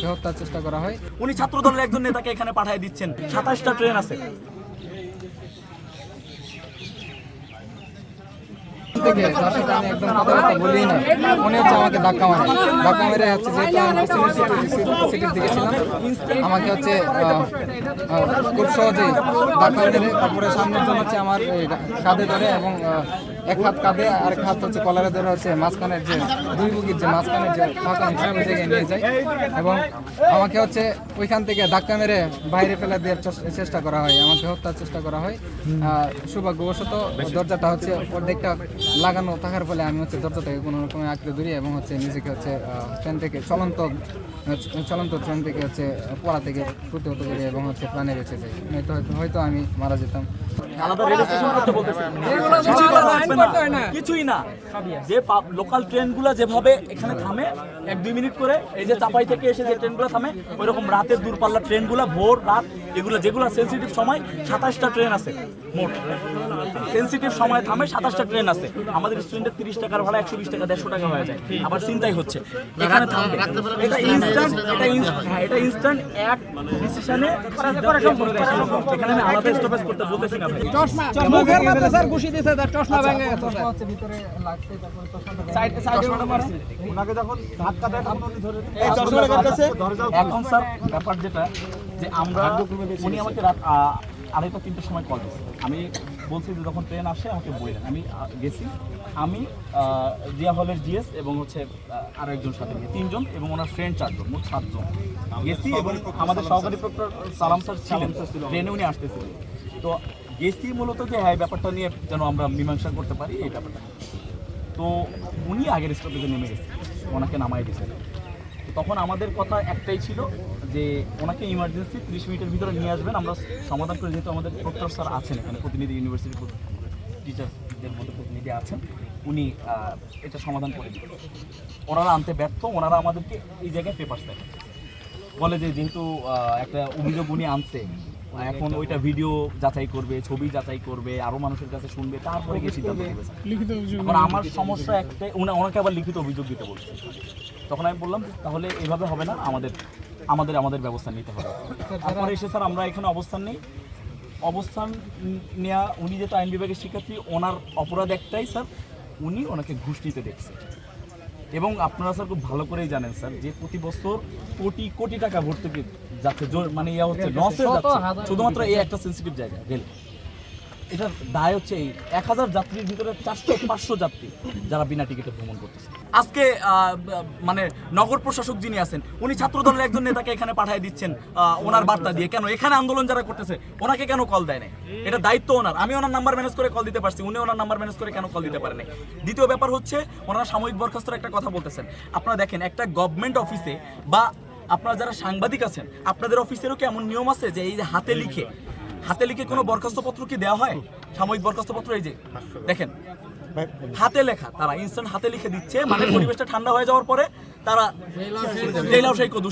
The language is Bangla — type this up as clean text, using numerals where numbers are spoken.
আমাকে হত্যার চেষ্টা করা হয়। উনি ছাত্র দলের একজন নেতাকে এখানে পাঠিয়ে দিচ্ছেন। 27টা ট্রেন আছে থেকে, তার সাথে আমি একদম কথাবার্তা বলি না। উনি হচ্ছে আমাকে ধাক্কা মেরে হচ্ছে, যেহেতু আমি সিটির দিকে ছিলাম, আমাকে হচ্ছে খুব সহজেই ধাক্কা মেরে তারপরে সামনের জন্য হচ্ছে আমার কাঁধে ধরে এবং এক হাত কাঁধে আর এক হাত হচ্ছে কলারে ধরে হচ্ছে মাঝখানের যে দুই বুকির যে মাঝখানের যে ফাঁকা অংশ ওই জায়গায় নিয়ে যায় এবং আমাকে হচ্ছে ওইখান থেকে ধাক্কা মেরে বাইরে ফেলে দেওয়ার চেষ্টা করা হয়, আমাকে হত্যার চেষ্টা করা হয়। সৌভাগ্যবশত দরজাটা হচ্ছে অর্ধেকটা লাগানো থাকার ফলে আমি হচ্ছে দরজাটাকে কোনো রকমে আঁকড়ে ধরি এবং হচ্ছে নিজেকে হচ্ছে ট্রেন থেকে চলন্ত ট্রেন থেকে হচ্ছে পড়া থেকে প্রতিহত করি এবং হচ্ছে প্রাণে বেঁচে যাই। হয়তো আমি মারা যেতাম। আলাদা রেল স্টেশন করতে বলতেছে কিছুই না। যে লোকাল ট্রেনগুলো যেভাবে এখানে থামে 1-2 মিনিট করে, এই যে চাপাই থেকে এসে যে ট্রেনগুলো থামে ওইরকম রাতের দূরপাল্লা ট্রেনগুলো ভোর রাত এগুলো যেগুলো সেন্সিটিভ সময় 27টা ট্রেন আছে মোট। সেন্সিটিভ সময় থামে 27টা ট্রেন আছে। আমাদের স্টুডেন্টের 30 টাকার ভাড়া 120 টাকা 150 টাকা হয়ে যায়, আবার চিন্তাই হচ্ছে এখানে থামবে। এটা ইনস্ট্যান্ট এক ডিসিশনে এখানে আমি আলাদা স্টপেজ করতে বলতেছি না ভাই। মুখের মধ্যে স্যার ঘুষি দিয়েছে, তার চশমা ভেঙে গেছে। হচ্ছে ভিতরে লাগছে, তারপরে সাইডে মারছে ওনাকে যখন ধাক্কা দেয় তখন উনি ধরে এই চশমা কাছে এখন স্যার ব্যাপার যেটা যে আমরা উনি আমাকে রাত 2:30-3টার সময় কল দিয়েছে। আমি বলছি যে যখন ট্রেন আসে আমাকে বললেন। আমি গেছি, আমি জিয়া হলের জিএস এবং হচ্ছে আরো একজন সাথে নিয়ে 3 জন এবং ওনার ফ্রেন্ড 4 জন, মোট 7 জন গেছি এবং আমাদের সহকারী প্রক্টর সালাম স্যার ছিলেন, ট্রেনে উনি আসতেছিলেন। তো গেছি মূলত যে হ্যাঁ ব্যাপারটা নিয়ে যেন আমরা মীমাংসা করতে পারি এই ব্যাপারটা। তো উনি আগের স্টপেজে নেমে গেছে, ওনাকে নামাই দিয়েছে। তখন আমাদের কথা একটাই ছিল যে ওনাকে ইমার্জেন্সি 30 মিনিটের ভিতরে নিয়ে আসবেন, আমরা সমাধান করে। যেহেতু আমাদের প্রক্টর স্যার আছেন এখানে, প্রতিনিধি ইউনিভার্সিটির টিচারদের মধ্যে প্রতিনিধি আছেন, উনি এটা সমাধান করে দিবেন। ওনারা আনতে ব্যর্থ, ওনারা আমাদেরকে এই জায়গায় পেপারস দেখেন, বলে যে যেহেতু একটা অভিযোগ উনি আনছে, এখন ওইটা ভিডিও যাচাই করবে, ছবি যাচাই করবে, আরো মানুষের কাছে শুনবে, তারপরে গিয়ে সিদ্ধান্ত নেবে। এখন আমার সমস্যা একটাই, ওনাকে আবার লিখিত অভিযোগ দিতে বলছে। তখন আমি বললাম তাহলে এভাবে হবে না, আমাদের ব্যবস্থা নিতে হবে। তারপরে এসে স্যার আমরা এখানে অবস্থান নেওয়া, উনি যেহেতু আইন বিভাগের শিক্ষার্থী, ওনার অপরাধ একটাই স্যার, উনি ওনাকে ঘুষ নিতে দেখছে। এবং আপনারা স্যার খুব ভালো করেই জানেন স্যার যে প্রতি বছর কোটি কোটি টাকা ভর্তুকি যাচ্ছে, মানে ইয়া হচ্ছে লসে যাচ্ছে শুধুমাত্র এই একটা সেন্সিটিভ জায়গা রেল। এটার দায় হচ্ছে এই 1000 যাত্রীর ভিতরে 400-500 যাত্রী যারা বিনা টিকিটে ভ্রমণ করতেছে। আজকে মানে নগর প্রশাসক যিনি আছেন, উনি ছাত্র দলের একজন নেতাকে এখানে পাঠিয়ে দিচ্ছেন ওনার বার্তা দিয়ে। কেন এখানে আন্দোলন যারা করতেছে ওনাকে কেন কল দেয় না? এটা দায়িত্ব ওনার। আমি ওনার নাম্বার ম্যানেজ করে কল দিতে পারছি, উনি ওনার নাম্বার ম্যানেজ করে কেন কল দিতে পারেন? দ্বিতীয় ব্যাপার হচ্ছে ওনারা সাময়িক বরখাস্তের একটা কথা বলতেছেন। আপনারা দেখেন একটা গভর্নমেন্ট অফিসে বা আপনারা যারা সাংবাদিক আছেন, আপনাদের অফিসেরও কি এমন নিয়ম আছে যে এই যে হাতে লিখে কোনো বরখাস্তপত্র কি দেওয়া হয়? সাময়িক বরখাস্তপত্র এই যে দেখেন হাতে লেখা, তারা ইনস্ট্যান্ট হাতে লিখে দিচ্ছে, মানে পরিবেশটা ঠান্ডা হয়ে যাওয়ার পরে তারা জেলাও সেই কদু